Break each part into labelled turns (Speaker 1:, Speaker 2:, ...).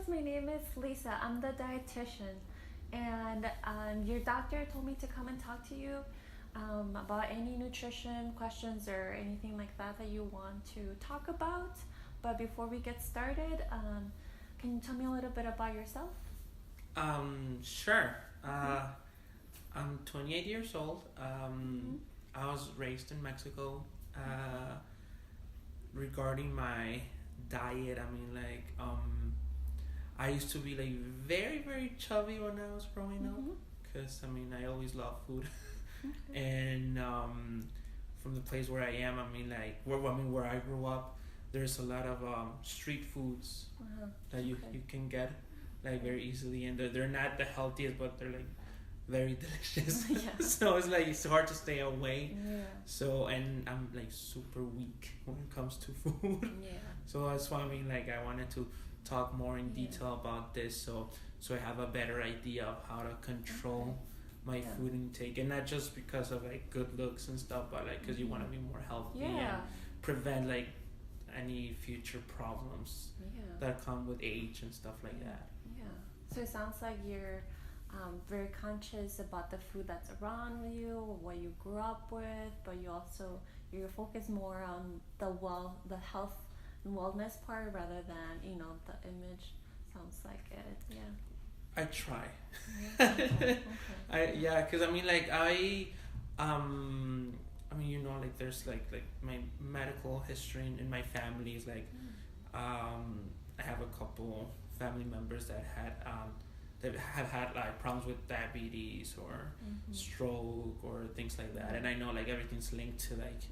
Speaker 1: Because my name is Lisa. I'm the dietitian, and your doctor told me to come and talk to you about any nutrition questions or anything like that that you want to talk about. But before we get started, can you tell me a little bit about yourself?
Speaker 2: Sure. I'm 28 years old.
Speaker 1: Mm-hmm.
Speaker 2: I was raised in Mexico. Regarding my diet, I used to be like very, very chubby when I was growing up. Because, I always loved food.
Speaker 1: Okay.
Speaker 2: And from the place where I am, where I grew up, there's a lot of street foods that you can get like very easily, and they're not the healthiest, but they're like very delicious.
Speaker 1: Yeah.
Speaker 2: So it's hard to stay away.
Speaker 1: Yeah.
Speaker 2: So, and I'm like super weak when it comes to food.
Speaker 1: Yeah.
Speaker 2: So that's why I wanted to talk more in detail about this, so I have a better idea of how to control my food intake, and not just because of like good looks and stuff, but like because you want to be more healthy and prevent like any future problems that come with age and stuff like that.
Speaker 1: Yeah. So it sounds like you're very conscious about the food that's around you, what you grew up with, but you're focused more on the health and wellness part rather than the image. Sounds like it. Yeah.
Speaker 2: I try.
Speaker 1: Okay.
Speaker 2: Because there's like my medical history in my family is like, I have a couple family members that have had like problems with diabetes or stroke or things like that, and I know like everything's linked to like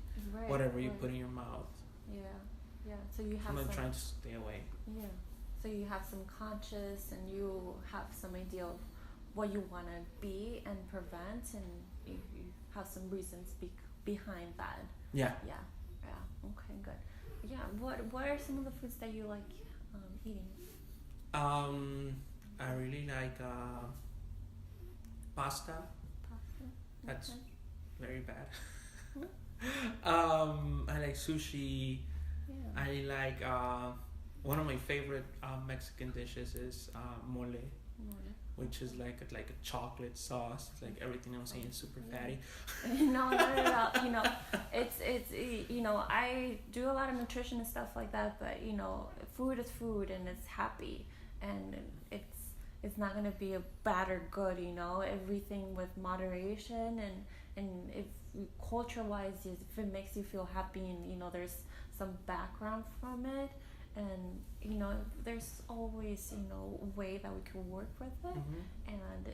Speaker 2: whatever you put in your mouth.
Speaker 1: Yeah. So you have.
Speaker 2: I'm trying to stay away.
Speaker 1: Yeah. So you have some conscious, and you have some idea of what you want to be and prevent, and you have some reasons behind that.
Speaker 2: Yeah.
Speaker 1: Okay, good. Yeah. What are some of the foods that you like eating?
Speaker 2: I really like pasta. That's very bad. I like sushi.
Speaker 1: Yeah.
Speaker 2: I like one of my favorite Mexican dishes is mole, which is like a chocolate sauce. It's like everything I'm saying is super fatty.
Speaker 1: No, not at all. It's I do a lot of nutrition and stuff like that, but food is food, and it's happy, and it's not gonna be a bad or good. Everything with moderation, and if culture-wise, if it makes you feel happy, and there's some background from it, and there's always a way that we can work with it, and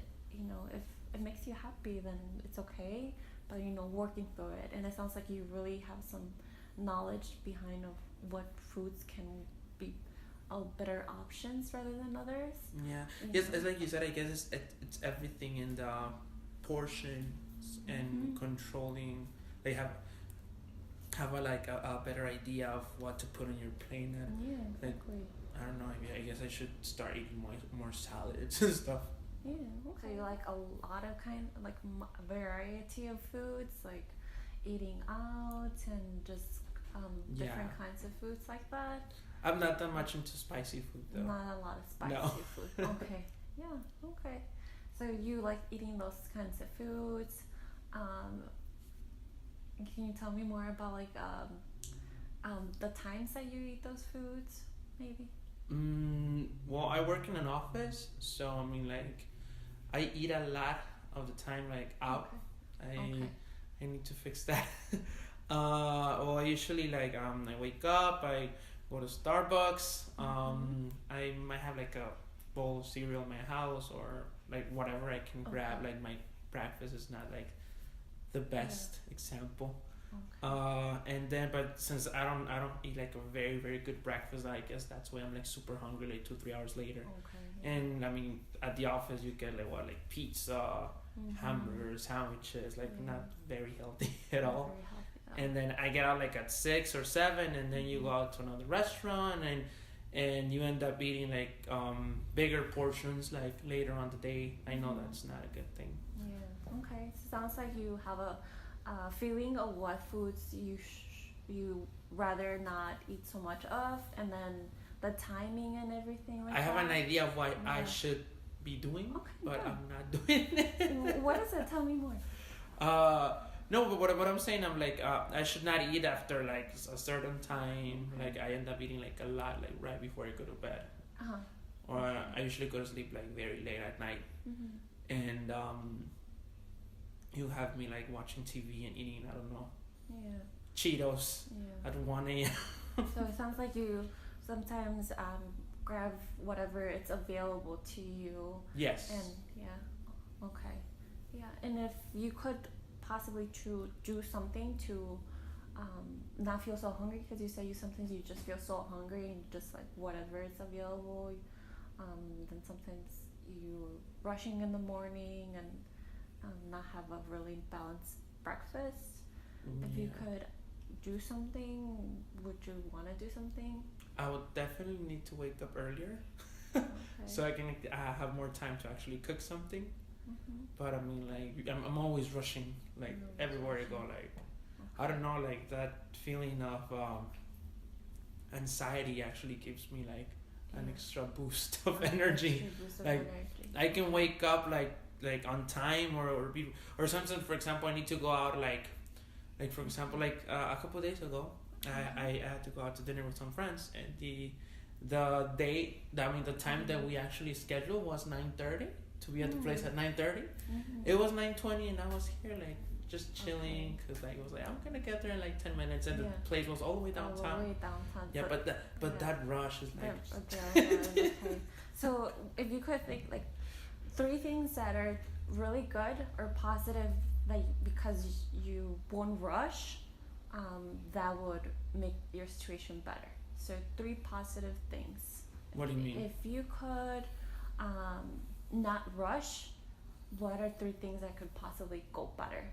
Speaker 1: if it makes you happy, then it's okay, but working through it. And it sounds like you really have some knowledge behind of what foods can be better options rather than others.
Speaker 2: Yes, it's like you said, I guess it's everything in the portions and controlling. They have a better idea of what to put on your plate. And
Speaker 1: Exactly.
Speaker 2: I don't know. I guess I should start eating more salads and stuff.
Speaker 1: Yeah. Okay. So you like a lot of variety of foods, like eating out and just different kinds of foods like that.
Speaker 2: I'm not that much into spicy food though.
Speaker 1: Not a lot of spicy food. Okay. Yeah. Okay. So you like eating those kinds of foods. Can you tell me more about the times that you eat those foods, maybe?
Speaker 2: Well, I work in an office, so I eat a lot of the time out. I need to fix that. I usually I wake up, I go to Starbucks. I might have like a bowl of cereal in my house, or like whatever I can grab. Like my breakfast is not like the best example. And then, but since I don't eat like a very, very good breakfast, I guess that's why I'm like super hungry like 2-3 hours later. And at the office you get like pizza, hamburgers, sandwiches, not very healthy at all. And then I get out like at 6 or 7, and then you go out to another restaurant, and you end up eating like bigger portions like later on the day. I know that's not a good thing.
Speaker 1: Yeah. Okay. So sounds like you have a feeling of what foods you rather not eat so much of, and then the timing and everything like
Speaker 2: I have
Speaker 1: that?
Speaker 2: an idea of what I should be doing, but
Speaker 1: yeah.
Speaker 2: I'm not doing it.
Speaker 1: What is it? Tell me more.
Speaker 2: No, but what I'm saying, I'm like, I should not eat after like a certain time. Like I end up eating like a lot, like right before I go to bed. Or I usually go to sleep like very late at night, and you have me like watching TV and eating, I don't know, Cheetos at 1 a.m.
Speaker 1: So it sounds like you sometimes grab whatever it's available to you.
Speaker 2: Yes.
Speaker 1: And okay, and if you could possibly do something to not feel so hungry, because you say sometimes you just feel so hungry and just like whatever is available, then sometimes you rushing in the morning and not have a really balanced breakfast. If you could do something, would you want to do something?
Speaker 2: I would definitely need to wake up earlier so I can have more time to actually cook something. But I mean, like, I'm always rushing, like, everywhere I go. Like, I don't know, like, that feeling of anxiety actually gives me, like, an extra boost of energy. I can wake up, like on time or something. For example, I need to go out, like for example, like, a couple of days ago, I had to go out to dinner with some friends, and the time that we actually scheduled was 9:30 to be at the place at 9:30. It was 9:20 and I was here like just chilling because like it was like I'm gonna get there in like 10 minutes, and the place was all the way downtown. Yeah, but that rush is like.
Speaker 1: Okay. So if you could think like 3 things that are really good or positive, like because you won't rush, that would make your situation better. So 3 positive things.
Speaker 2: What do you mean?
Speaker 1: If you could not rush, what are 3 things that could possibly go better?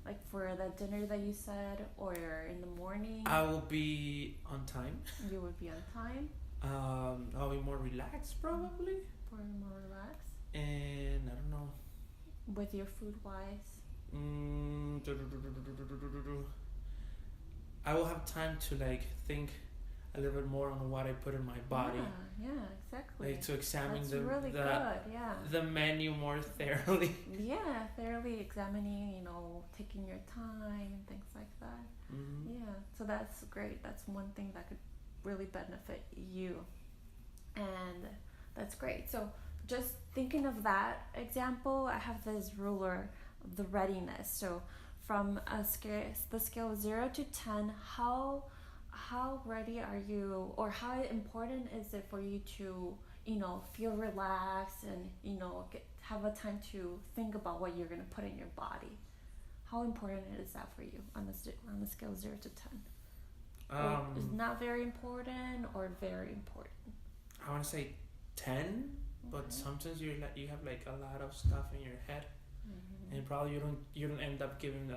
Speaker 1: Like for the dinner that you said, or in the morning?
Speaker 2: I will be on time.
Speaker 1: You would be on time?
Speaker 2: I'll be more relaxed probably.
Speaker 1: More relaxed?
Speaker 2: And I don't know.
Speaker 1: With your food wise?
Speaker 2: I will have time to like think a little bit more on what I put in my body.
Speaker 1: Yeah, exactly.
Speaker 2: Like to examine
Speaker 1: the
Speaker 2: menu more thoroughly.
Speaker 1: Yeah, thoroughly examining, taking your time and things like that. Yeah, so that's great. That's one thing that could really benefit you. And that's great. So just thinking of that example, I have this ruler, the readiness. So from the scale of 0 to 10, how ready are you, or how important is it for you to feel relaxed and have a time to think about what you're going to put in your body? How important is that for you on the scale of 0 to 10? Is not very important or very important?
Speaker 2: I want to say 10, but sometimes you have like a lot of stuff in your head, and probably you don't end up giving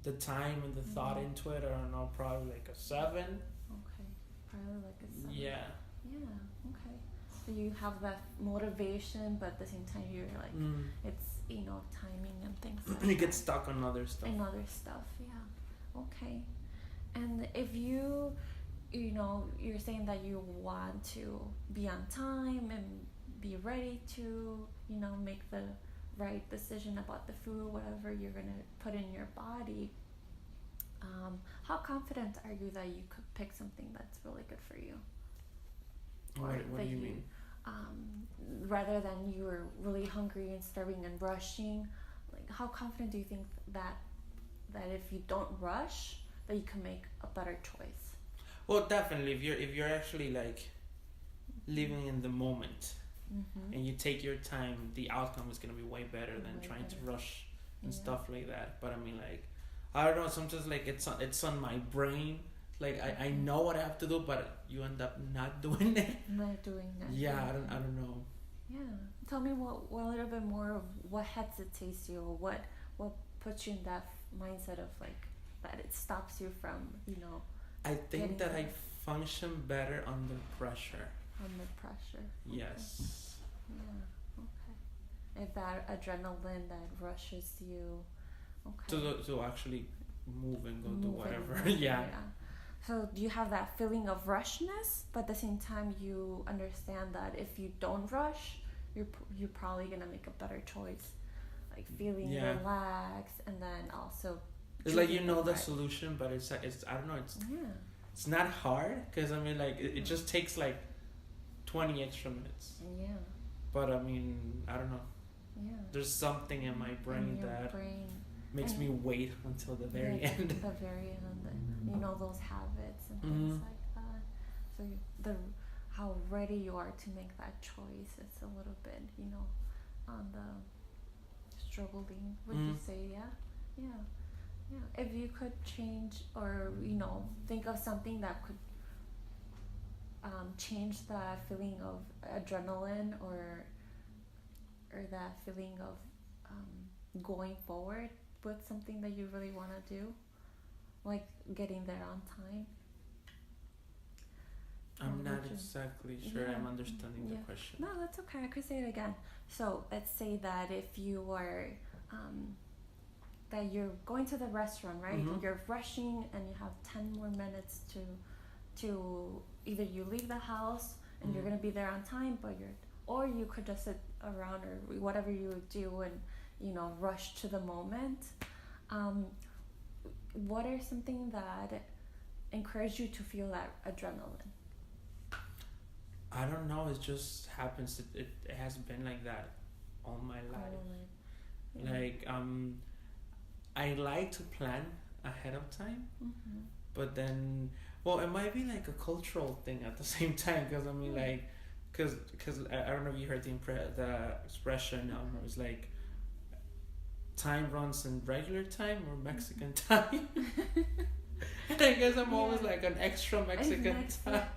Speaker 2: the time and the thought into it. I don't know, probably like a 7.
Speaker 1: Okay, probably like a 7.
Speaker 2: Yeah.
Speaker 1: Okay. So you have that motivation, but at the same time you're like, it's timing and things like that.
Speaker 2: You get stuck on other stuff.
Speaker 1: Yeah. Okay. And if you're saying that you want to be on time and be ready to make the right decision about the food, whatever you're going to put in your body, how confident are you that you could pick something that's really good for you?
Speaker 2: What do you mean?
Speaker 1: Rather than you were really hungry and starving and rushing, like how confident do you think that if you don't rush, that you can make a better choice?
Speaker 2: Well, definitely, if you're actually like living in the moment, and you take your time, the outcome is gonna be way better than trying to rush and stuff like that. But I mean, like, I don't know. Sometimes like it's on my brain. Like I know what I have to do, but you end up not doing it.
Speaker 1: Not doing that.
Speaker 2: Yeah, I don't know.
Speaker 1: Yeah, tell me a little bit more of what hesitates you, or what puts you in that mindset of like that it stops you from
Speaker 2: I think that I function better under pressure.
Speaker 1: Under pressure.
Speaker 2: Yes.
Speaker 1: Yeah. Okay. If that adrenaline that rushes you. Okay.
Speaker 2: To actually move and go do whatever. Yeah.
Speaker 1: So do you have that feeling of rushness, but at the same time you understand that if you don't rush, you're probably gonna make a better choice, like feeling relaxed, and then also.
Speaker 2: It's like the solution, but it's I don't know. It's not hard because I mean like it just takes like 20 extra minutes.
Speaker 1: Yeah.
Speaker 2: But I mean I don't know.
Speaker 1: Yeah.
Speaker 2: There's something in my brain that makes me wait until the very end.
Speaker 1: The very end. Those habits and things like that. So how ready you are to make that choice, it's a little bit, on the struggling. Would you say, yeah? If you could change or, think of something that could change that feeling of adrenaline or that feeling of going forward with something that you really want to do, like getting there on time.
Speaker 2: I'm not exactly sure I'm understanding the question.
Speaker 1: No, that's okay. I could say it again. So let's say that if you are that you're going to the restaurant, right? You're rushing and you have 10 more minutes to either you leave the house and you're gonna be there on time, or you could just sit around or whatever you do and rush to the moment. What are something that encourage you to feel that adrenaline?
Speaker 2: I don't know. It just happens. It has been like that all my life. Like I like to plan ahead of time, but then it might be like a cultural thing at the same time because I mean like because I don't know if you heard the expression. It's like time runs in regular time or Mexican time. And I guess I'm always like an extra Mexican time.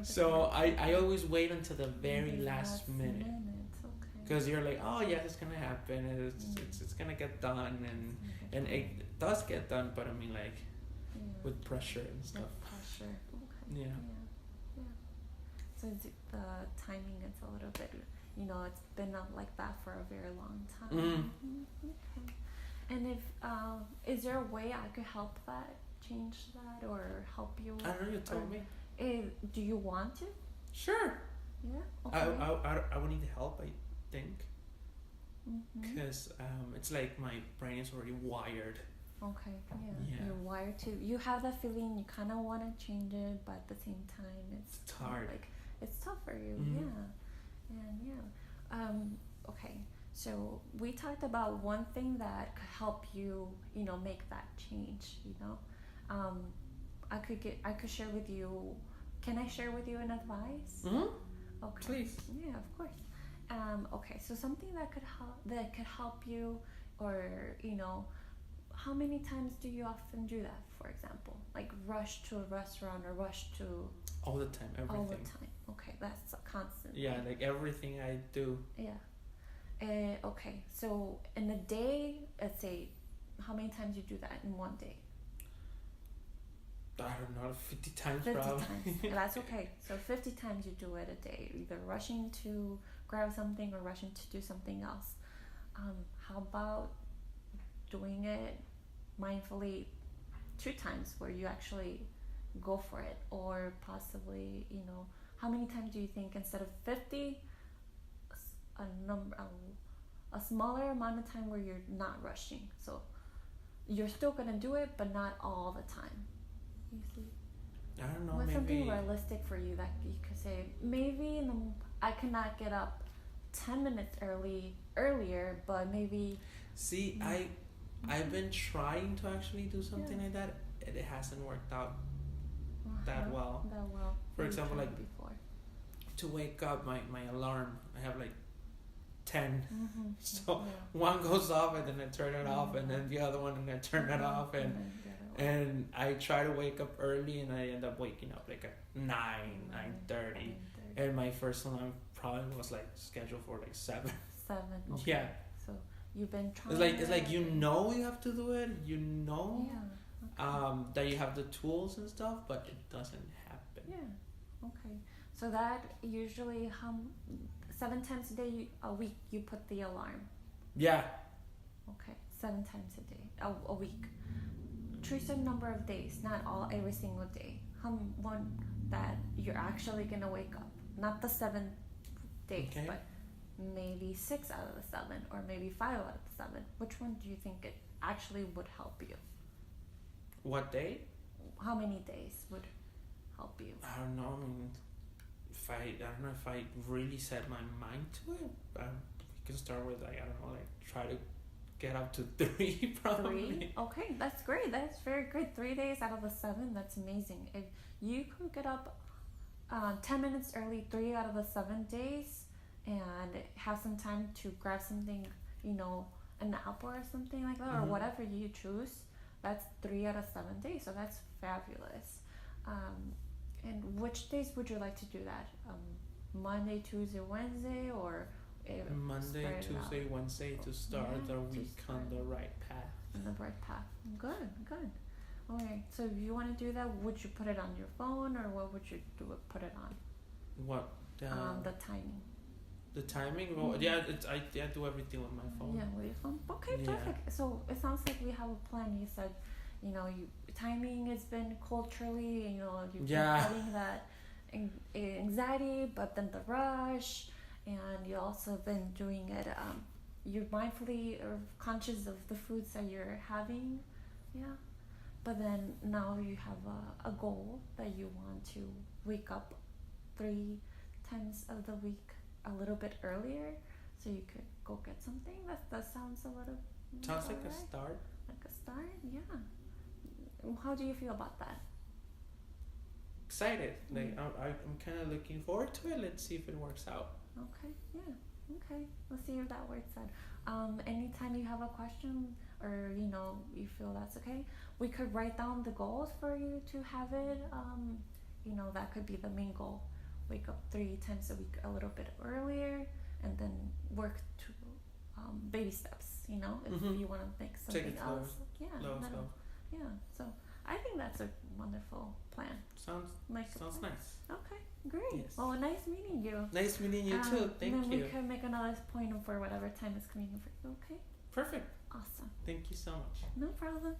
Speaker 2: So I always wait until the very last minute. Because you're like, oh yeah, it's gonna happen. It's gonna get done, and it does get done. But I mean, like, with pressure and stuff.
Speaker 1: With pressure. Okay. Yeah. So the timing is a little bit, it's been like that for a very long time. Okay. And if is there a way I could help that, change that, or help you?
Speaker 2: I don't know. You told me.
Speaker 1: Do you want to?
Speaker 2: Sure.
Speaker 1: Yeah. Okay.
Speaker 2: I would need help. I think because it's like my brain is already wired.
Speaker 1: Okay. Yeah. You're wired to. You have that feeling. You kind of want to change it, but at the same time, it's
Speaker 2: hard.
Speaker 1: Like it's tough for you. And okay. So we talked about one thing that could help you, make that change. I could share with you. Can I share with you an advice? Okay.
Speaker 2: Please.
Speaker 1: Yeah, of course. Okay, so something that could help you, or how many times do you often do that? For example, like rush to a restaurant or rush to.
Speaker 2: All the time, everything.
Speaker 1: All the time. Okay, that's a constant.
Speaker 2: Yeah, like everything I do.
Speaker 1: Yeah. Okay, so in a day, let's say, how many times you do that in one day?
Speaker 2: I don't know, 50 times
Speaker 1: 50
Speaker 2: probably.
Speaker 1: times. That's okay. So 50 times you do it a day, either rushing to grab something or rushing to do something else. How about doing it mindfully 2 times where you actually go for it? Or possibly, how many times do you think instead of 50, a smaller amount of time where you're not rushing? So you're still going to do it, but not all the time. You see?
Speaker 2: I don't know.
Speaker 1: What's
Speaker 2: maybe
Speaker 1: something realistic for you that you could say? Maybe I cannot get up 10 minutes earlier, but maybe.
Speaker 2: See, I've been trying to actually do something like that. It hasn't worked out that well. For example, like
Speaker 1: before.
Speaker 2: To wake up, my alarm, I have like 10. So one goes off and then I turn it off, and then the other one and I turn it off, and I try to wake up early and I end up waking up like at 9:30, and my first alarm probably was like scheduled for like 7.
Speaker 1: 7. Okay.
Speaker 2: Yeah.
Speaker 1: So you've been trying.
Speaker 2: It's like you have to do it. That you have the tools and stuff, but it doesn't happen.
Speaker 1: Yeah. Okay. So that usually 7 times a week you put the alarm.
Speaker 2: Yeah.
Speaker 1: Okay. 7 times a day, a week. choose a number of days, not all every single day. One that you're actually gonna wake up, not the 7 days,
Speaker 2: Okay.
Speaker 1: but maybe 6 out of the 7, or maybe 5 out of the 7. Which one do you think it actually would help you?
Speaker 2: What day?
Speaker 1: How many days would help you?
Speaker 2: I don't know. I mean, I don't know if I really set my mind to it. We can start with like, I don't know, like try to get up to 3 probably.
Speaker 1: 3? Okay, that's great. That's very great. 3 days out of the 7, that's amazing. If you could get up 10 minutes early 3 out of the 7 days and have some time to grab something, an apple or something like that, or whatever you choose, that's 3 out of 7 days. So that's fabulous. And which days would you like to do that? Monday, Tuesday, Wednesday, or
Speaker 2: Monday, Tuesday, Wednesday to start the week on the right path.
Speaker 1: On the right path. Good. Okay. So if you want to do that, would you put it on your phone, or what would you put it on?
Speaker 2: What?
Speaker 1: The timing.
Speaker 2: The timing? Well, yeah, I do everything with my phone.
Speaker 1: Yeah, with your phone. Okay, perfect. So it sounds like we have a plan. You said, timing has been culturally, you've been getting that anxiety, but then the rush, and you also been doing it. You're mindfully or conscious of the foods that you're having, But then now you have a goal that you want to wake up 3 times of the week a little bit earlier, so you could go get something. That sounds a little.
Speaker 2: Sounds like a start.
Speaker 1: Like a start, yeah. How do you feel about that?
Speaker 2: Excited. Like I'm kind of looking forward to it. Let's see if it works out.
Speaker 1: Okay. Yeah. Okay. Let's see if that works out. Anytime you have a question, or you feel that's okay, we could write down the goals for you to have it. That could be the main goal. Wake up 3 times a week a little bit earlier, and then work to baby steps. If you want to make something else, yeah. So I think that's a wonderful plan.
Speaker 2: Sounds nice.
Speaker 1: Okay, great.
Speaker 2: Yes.
Speaker 1: Well, nice meeting you.
Speaker 2: Nice meeting you too. Thank you.
Speaker 1: Then we can make another point for whatever time is convenient for you. Okay.
Speaker 2: Perfect.
Speaker 1: Awesome.
Speaker 2: Thank you so much.
Speaker 1: No problem.